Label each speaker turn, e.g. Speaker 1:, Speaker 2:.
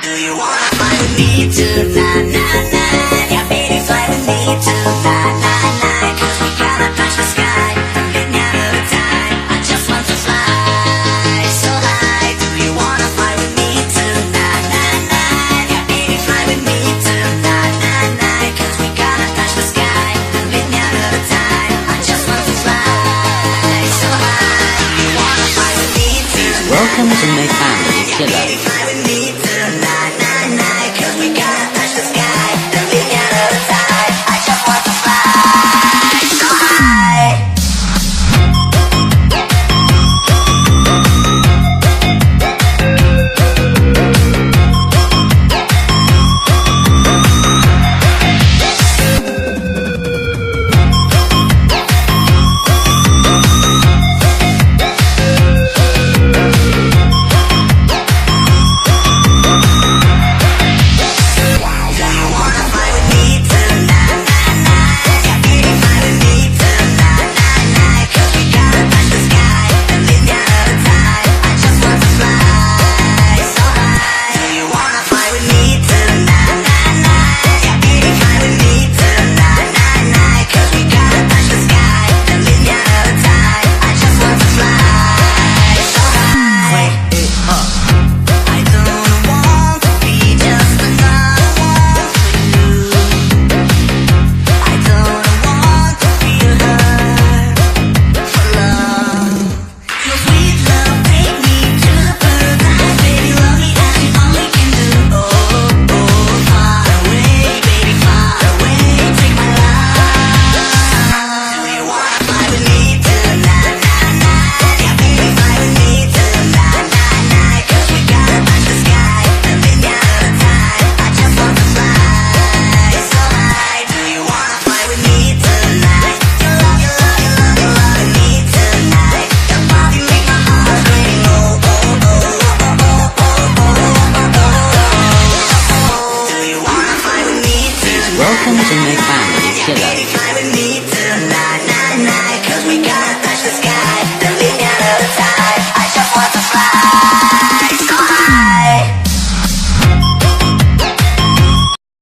Speaker 1: Do you wanna fly with me tonight? Yeah, baby, fly with me tonight. 'Cause we gotta touch the sky a minute at a time. I just want to fly so high. Do you wanna fly with me tonight? Yeah, baby, fly with me tonight. 'Cause we gotta touch the sky a minute at a time. I just want to fly so high. Do you wanna fly with me tonight?
Speaker 2: Welcome to my family, Killer.
Speaker 1: Yeah, baby, fly with me tonight. 'Cause we gotta touch the sky a minute at a time. I just want to fly so high. Do you wanna fly with me tonight? Yeah, baby, fly with me tonight. 'Cause we gotta touch the sky a minute at a time. I just want to fly so high.
Speaker 2: Welcome to my family, Killer.